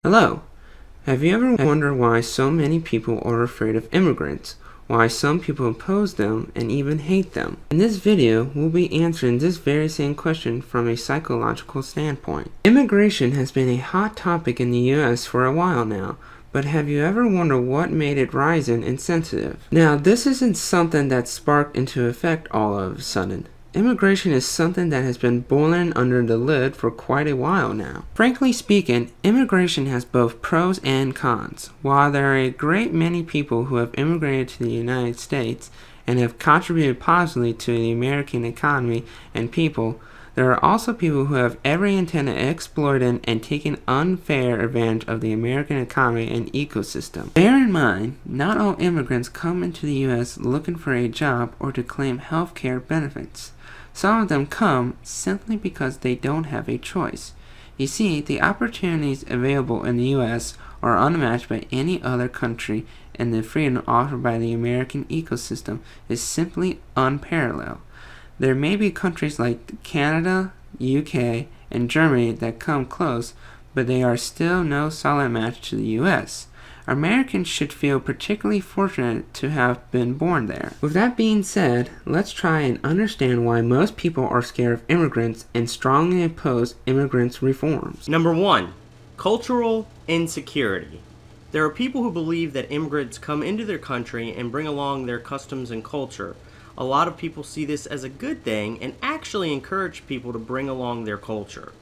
Hello. Have you ever wondered why so many people are afraid of immigrants? Why some people oppose them and even hate them? In this video, we'll be answering this very same question from a psychological standpoint. Immigration has been a hot topic in the US for a while now, but have you ever wondered what made it rising and sensitive? Now, this isn't something that sparked into effect all of a sudden. Immigration is something that has been boiling under the lid for quite a while now. Frankly speaking, immigration has both pros and cons. While there are a great many people who have immigrated to the United States and have contributed positively to the American economy and people, there are also people who have every intent of exploiting and taking unfair advantage of the American economy and ecosystem. Bear in mind, not all immigrants come into the U.S. looking for a job or to claim health care benefits. Some of them come simply because they don't have a choice. You see, the opportunities available in the U.S. are unmatched by any other country, and the freedom offered by the American ecosystem is simply unparalleled. There may be countries like Canada, UK, and Germany that come close, but they are still no solid match to the US. Americans should feel particularly fortunate to have been born there. With that being said, let's try and understand why most people are scared of immigrants and strongly oppose immigrants' reforms. Number 1. Cultural insecurity. There are people who believe that immigrants come into their country and bring along their customs and culture. A lot of people see this as a good thing and actually encourage people to bring along their culture.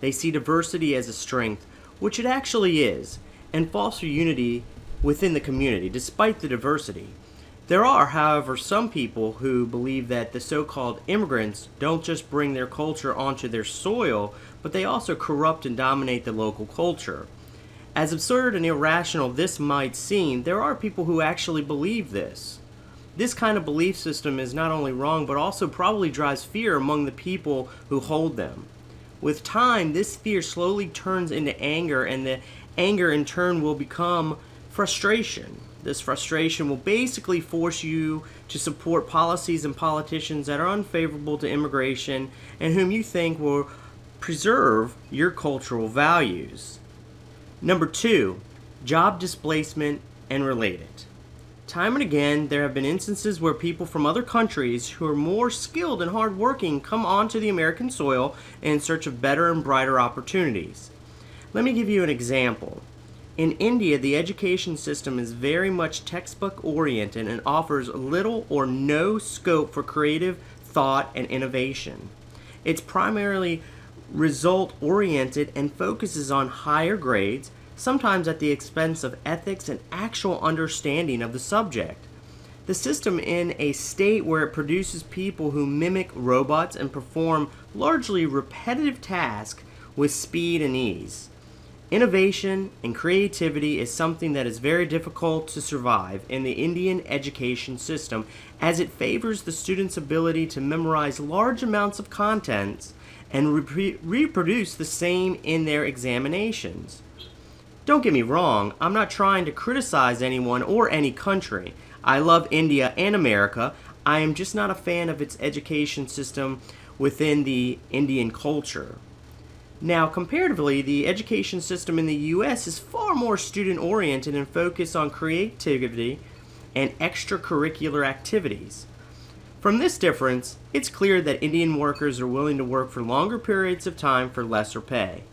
They see diversity as a strength, which it actually is, and foster unity within the community despite the diversity. There are, however, some people who believe that the so-called immigrants don't just bring their culture onto their soil, but they also corrupt and dominate the local culture. As absurd and irrational this might seem, there are people who actually believe this. This kind of belief system is not only wrong, but also probably drives fear among the people who hold them. With time, this fear slowly turns into anger, and the anger in turn will become frustration. This frustration will basically force you to support policies and politicians that are unfavorable to immigration and whom you think will preserve your cultural values. Number 2, job displacement and related. Time and again, there have been instances where people from other countries who are more skilled and hardworking come onto the American soil in search of better and brighter opportunities. Let me give you an example. In India, the education system is very much textbook oriented and offers little or no scope for creative thought and innovation. It's primarily result oriented and focuses on higher grades, sometimes at the expense of ethics and actual understanding of the subject. The system in a state where it produces people who mimic robots and perform largely repetitive tasks with speed and ease. Innovation and creativity is something that is very difficult to survive in the Indian education system, as it favors the student's ability to memorize large amounts of content and reproduce the same in their examinations. Don't get me wrong, I'm not trying to criticize anyone or any country. I love India and America. I am just not a fan of its education system within the Indian culture. Now, comparatively, the education system in the US is far more student-oriented and focused on creativity and extracurricular activities. From this difference, it's clear that Indian workers are willing to work for longer periods of time for lesser pay.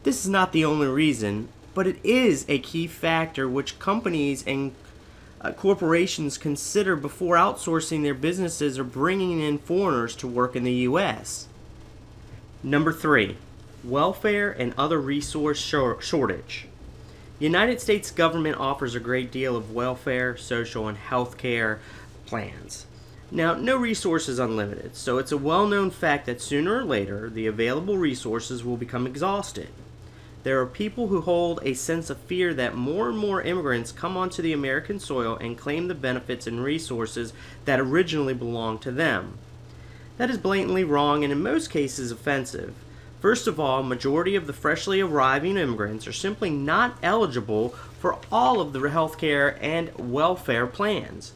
This is not the only reason, but it is a key factor which companies and corporations consider before outsourcing their businesses or bringing in foreigners to work in the U.S. Number 3, welfare and other resource shortage. The United States government offers a great deal of welfare, social, and health care plans. Now, no resource is unlimited, so it's a well-known fact that sooner or later the available resources will become exhausted. There are people who hold a sense of fear that more and more immigrants come onto the American soil and claim the benefits and resources that originally belonged to them. That is blatantly wrong and in most cases offensive. First of all, majority of the freshly arriving immigrants are simply not eligible for all of the health care and welfare plans.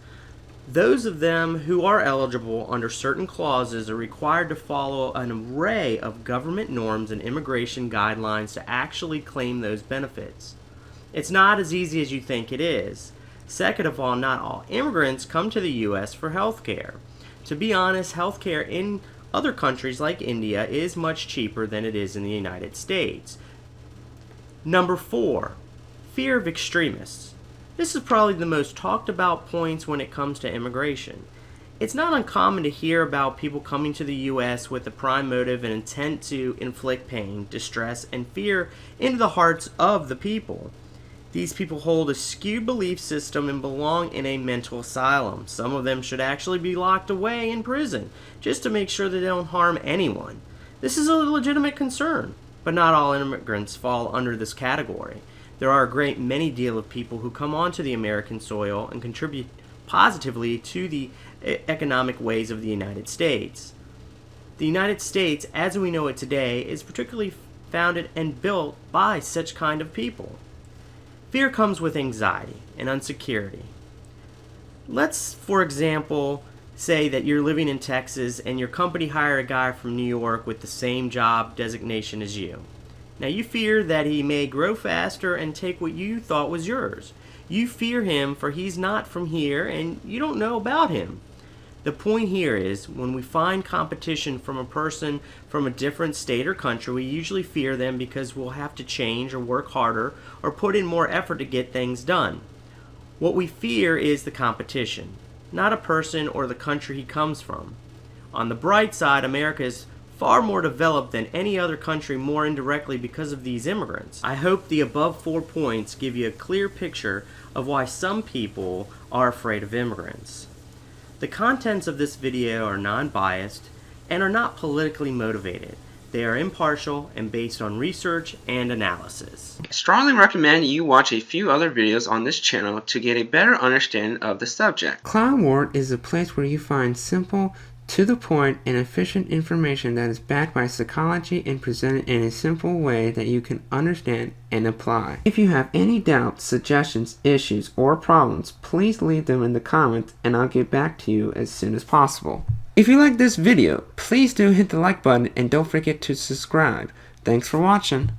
Those of them who are eligible under certain clauses are required to follow an array of government norms and immigration guidelines to actually claim those benefits. It's not as easy as you think it is. Second of all, not all immigrants come to the U.S. for health care. To be honest, health care in other countries like India is much cheaper than it is in the United States. Number 4, fear of extremists. This is probably the most talked about points when it comes to immigration. It's not uncommon to hear about people coming to the U.S. with a prime motive and intent to inflict pain, distress, and fear into the hearts of the people. These people hold a skewed belief system and belong in a mental asylum. Some of them should actually be locked away in prison just to make sure they don't harm anyone. This is a legitimate concern, but not all immigrants fall under this category. There are a great many deal of people who come onto the American soil and contribute positively to the economic ways of the United States. The United States, as we know it today, is particularly founded and built by such kind of people. Fear comes with anxiety and insecurity. Let's, for example, say that you're living in Texas and your company hired a guy from New York with the same job designation as you. Now you fear that he may grow faster and take what you thought was yours. You fear him for he's not from here and you don't know about him. The point here is, when we find competition from a person from a different state or country, we usually fear them because we'll have to change or work harder or put in more effort to get things done. What we fear is the competition, not a person or the country he comes from. On the bright side, America is far more developed than any other country more indirectly because of these immigrants. I hope the above 4 points give you a clear picture of why some people are afraid of immigrants. The contents of this video are non-biased and are not politically motivated. They are impartial and based on research and analysis. I strongly recommend you watch a few other videos on this channel to get a better understanding of the subject. CloudWar is a place where you find simple, to the point, and efficient information that is backed by psychology and presented in a simple way that you can understand and apply. If you have any doubts, suggestions, issues, or problems, please leave them in the comments and I'll get back to you as soon as possible. If you like this video, please do hit the like button and don't forget to subscribe. Thanks for watching.